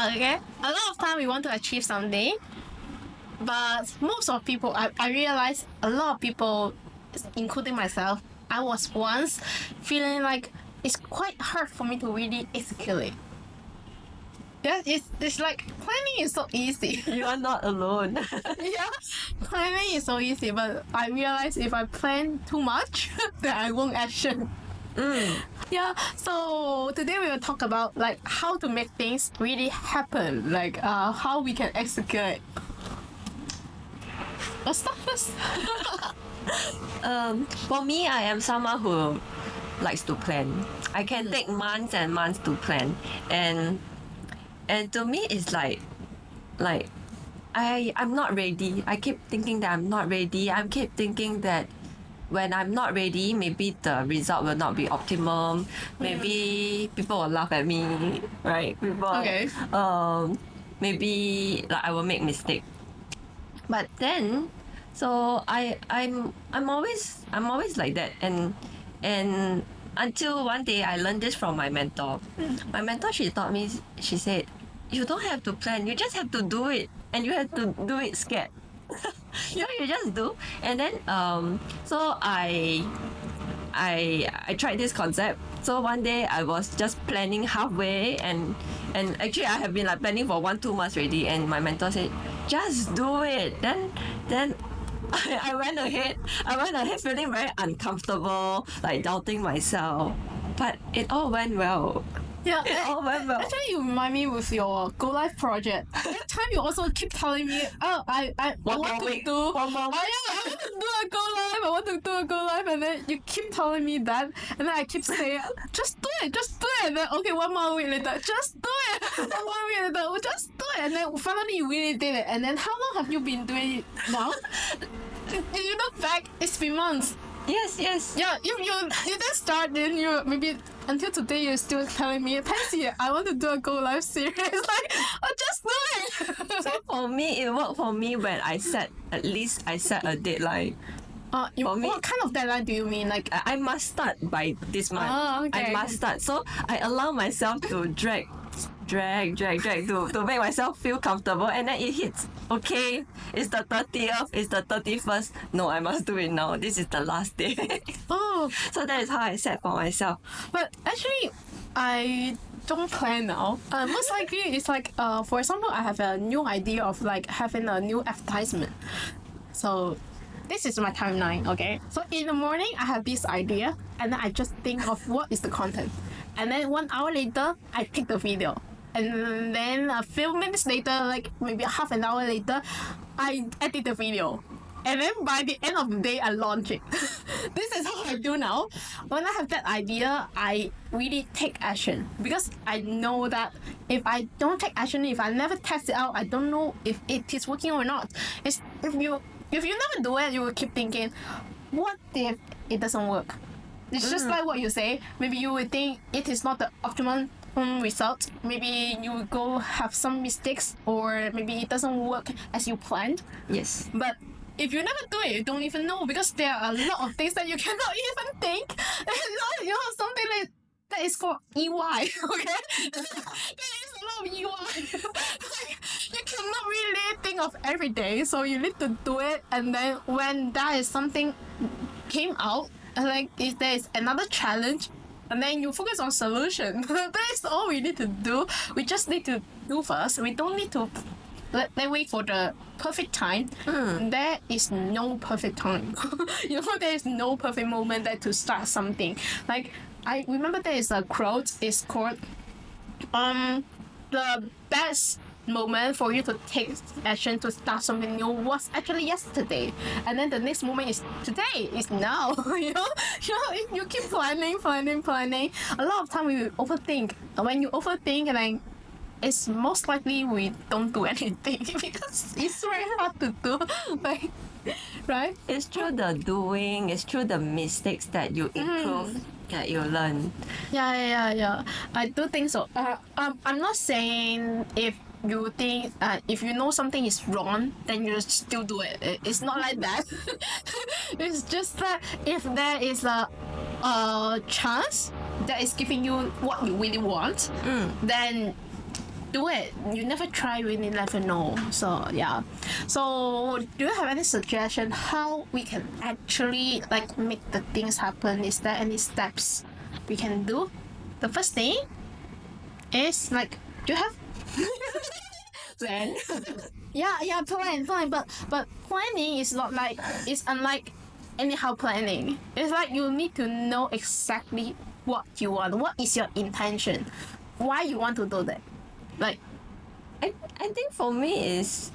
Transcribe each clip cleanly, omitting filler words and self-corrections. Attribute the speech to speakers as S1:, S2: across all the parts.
S1: Okay, a lot of time we want to achieve something, but most of people, I realize a lot of people, including myself, I was once feeling like it's quite hard for me to really execute it. Yeah, it's like planning is so easy.
S2: You are not alone.
S1: Yeah, planning is so easy, but I realize if I plan too much, then I won't action. Yeah, so today we will talk about like how to make things really happen, like how we can execute. Let's start first.
S2: For me, I am someone who likes to plan. I can take months and months to plan, and to me it's like I'm not ready. I keep thinking that I'm not ready. I keep thinking that when I'm not ready, maybe the result will not be optimum. Maybe people will laugh at me, right? People,
S1: Okay.
S2: Maybe like I will make mistake. But then, so I'm always like that, and until one day I learned this from my mentor. My mentor, she taught me. She said, "You don't have to plan. You just have to do it, and you have to do it scared." You just do. And then so I tried this concept. So one day I was just planning halfway, and actually I have been like planning for 1-2 months already, and my mentor said, just do it. Then I went ahead feeling very uncomfortable, like doubting myself, but it all went well.
S1: Yeah,
S2: It all went well.
S1: actually you remind me with your Go Live project. That time you also keep telling me, oh, I
S2: One
S1: want
S2: more
S1: to
S2: week.
S1: do,
S2: One more week.
S1: I want to do a Go Live. I want to do a Go Live, and then you keep telling me that, and then I keep saying, just do it. And then okay, 1 more week later, just do it. 1 more week later, just do it, and then finally you really did it. And then how long have you been doing it now? You look back, it's been months.
S2: Yes.
S1: Yeah, you didn't start, then you maybe until today you're still telling me, Pansy, I want to do a Go Live series. Like, oh, just do it.
S2: So for me, it worked for me when I set a deadline. For me-
S1: What kind of deadline do you mean? Like,
S2: I must start by this month.
S1: Oh, okay.
S2: I must start. So I allow myself to drag to make myself feel comfortable, and then it hits. Okay, it's the 30th, it's the 31st. No, I must do it now. This is the last day.
S1: oh,
S2: So that is how I set for myself.
S1: but actually, I don't plan now. Most likely, it's like, for example, I have a new idea of like having a new advertisement. So this is my timeline, okay? So in the morning, I have this idea, and then I just think of what is the content. And then 1 hour later, I take the video. And then a few minutes later, like maybe half an hour later, I edit the video. And then by the end of the day, I launch it. This is how I do now. When I have that idea, I really take action. Because I know that if I don't take action, if I never test it out, I don't know if it is working or not. If you never do it, you will keep thinking, what if it doesn't work? It's just like what you say. Maybe you will think it is not the optimum result. Maybe you will go have some mistakes, or maybe it doesn't work as you planned.
S2: Yes.
S1: But if you never do it, you don't even know, because there are a lot of things that you cannot even think. You know, something like that is called EY, okay? There is a lot of EY. Like, you cannot really think of every day, so you need to do it. And then when that is something came out, like if there is another challenge, and then you focus on solution. That is all we need to do. We just need to do first. We don't need to let wait for the perfect time. There is no perfect time. You know, there is no perfect moment that to start something. Like, I remember there is a quote. It's called the best moment for you to take action to start something new was actually yesterday, and then the next moment is today, is now. you know, if you keep planning, a lot of time we will overthink. When you overthink, and then it's most likely we don't do anything because it's very hard to do. Like, right?
S2: It's through the doing, it's through the mistakes that you improve, that you learn.
S1: Yeah. I do think so. I'm not saying if you think if you know something is wrong, then you still do it. It's not like that. It's just that if there is a chance that is giving you what you really want, then do it. You never try, you never know. So yeah. So do you have any suggestion how we can actually like make the things happen? Is there any steps we can do? The first thing is like, do you have
S2: Plan.
S1: yeah, plan. But planning is not like, it's unlike anyhow planning. It's like you need to know exactly what you want. What is your intention? Why you want to do that? Like,
S2: I think for me is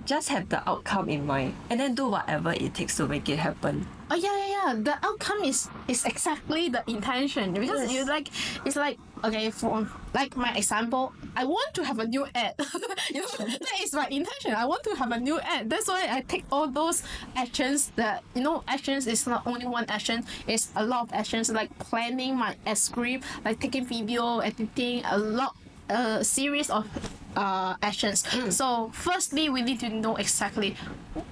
S2: just have the outcome in mind and then do whatever it takes to make it happen.
S1: oh yeah. The outcome is exactly the intention, because
S2: Yes.
S1: you like, it's like, okay, for like my example, I want to have a new ad. That is my intention. I want to have a new ad. That's why I take all those actions. That, actions is not only one action. It's a lot of actions, like planning my ad script, like taking video, editing, a series of actions. So firstly, we need to know exactly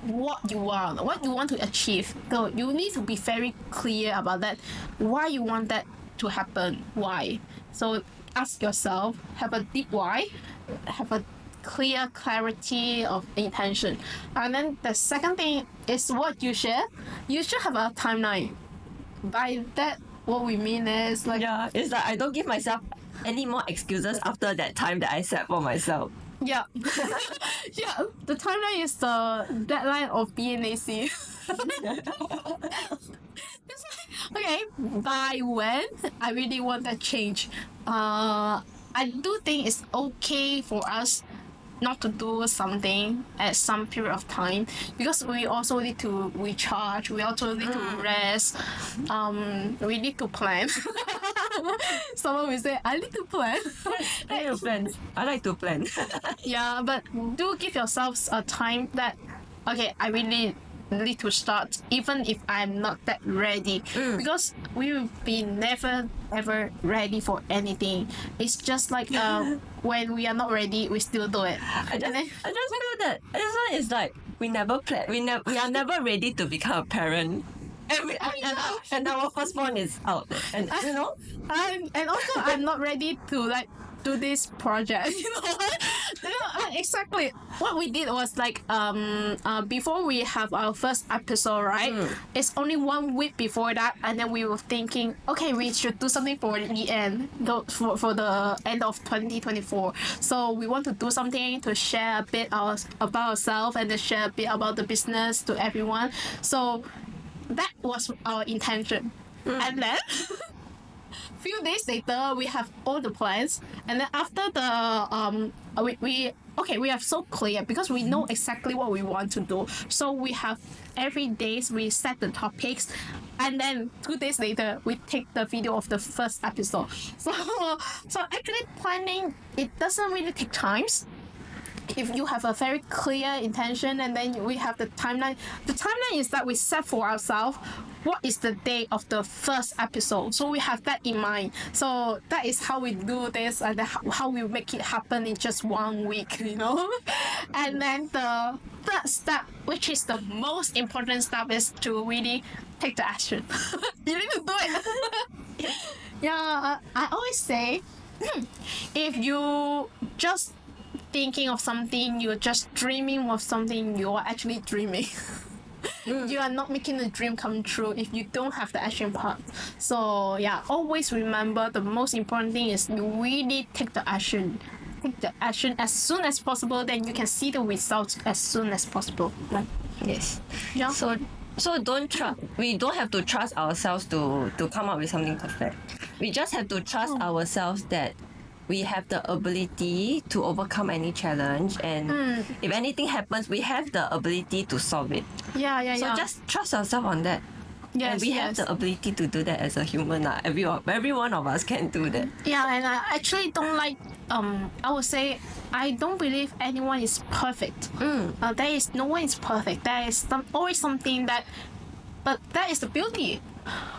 S1: what you want to achieve. So you need to be very clear about that. Why you want that to happen? Why? So ask yourself, have a deep why, have a clear clarity of intention. And then the second thing is what you should have a timeline. By that, what we mean is like,
S2: Yeah, it's like I don't give myself any more excuses after that time that I set for myself.
S1: yeah. Yeah, the timeline is the deadline of being lazy. It's like, okay, by when I really want that change. I do think it's okay for us not to do something at some period of time, because we also need to recharge, we also need to rest, we need to plan. Someone will say, I need to plan.
S2: I like to plan. I like to plan.
S1: Yeah, but do give yourselves a time that, okay, I really need to start, even if I'm not that ready. Because we will be never ever ready for anything. It's just like when we are not ready, we still do it.
S2: I just feel that this one is like we never plan. We are never ready to become a parent. And our firstborn is out. And
S1: And also I'm not ready to like do this project. Exactly. What we did was like before we have our first episode, right? It's only 1 week before that, and then we were thinking, okay, we should do something for the end, for the end of 2024. So we want to do something to share a bit about ourselves, and then share a bit about the business to everyone. So that was our intention. And then few days later, we have all the plans, and then after the we are so clear, because we know exactly what we want to do. So we have every days we set the topics, and then 2 days later we take the video of the first episode. So actually planning, it doesn't really take times. If you have a very clear intention, and then we have the timeline. The timeline is that we set for ourselves what is the day of the first episode. So we have that in mind. So that is how we do this, and how we make it happen in just 1 week, And then the third step, which is the most important step, is to really take the action. You need to do it. Yeah, I always say, if you just thinking of something, you're just dreaming of something, you are actually dreaming. You are not making the dream come true if you don't have the action part. So yeah, always remember, the most important thing is you really take the action. Take the action as soon as possible, then you can see the results as soon as possible. Right?
S2: yes.
S1: Yeah.
S2: So we don't have to trust ourselves to come up with something perfect. We just have to trust ourselves that we have the ability to overcome any challenge, and if anything happens, we have the ability to solve it.
S1: Yeah.
S2: So just trust yourself on that.
S1: Yes,
S2: and we have the ability to do that as a human. Every one of us can do that.
S1: Yeah, and I actually don't like, I would say, I don't believe anyone is perfect. There is no one is perfect. There is always something that, but that is the beauty.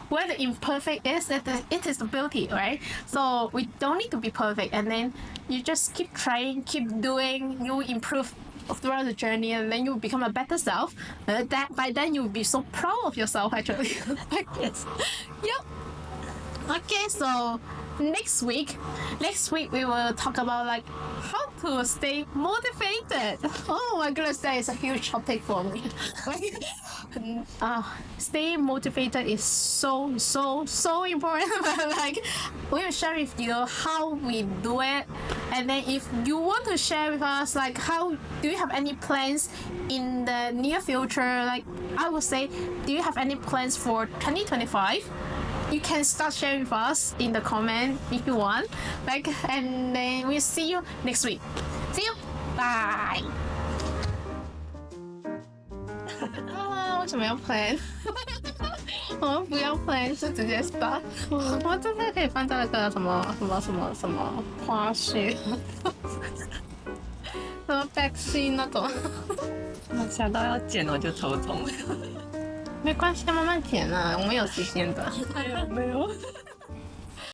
S1: Where the imperfect is, it is the beauty, right? So we don't need to be perfect, and then you just keep trying, keep doing, you improve throughout the journey, and then you become a better self. That by then you'll be so proud of yourself, actually.
S2: Yes.
S1: Yep. Okay, so next week we will talk about like how to stay motivated. Oh my goodness, that is a huge topic for me. Stay motivated is so important. Like we will share with you how we do it, and then if you want to share with us like how do you have any plans in the near future, like I would say, do you have any plans for 2025? You can start sharing with us in the comment if you want. Like, and then we'll see you next week. See you. Bye. 为什么要 plan？ 我们不要 plan， 是直接 start。我们真的可以放在那个什么花絮，什么 background 那种。
S2: 想到要剪我就头痛。
S1: 没关系，慢慢剪啊，我们有时间的。
S2: 没有。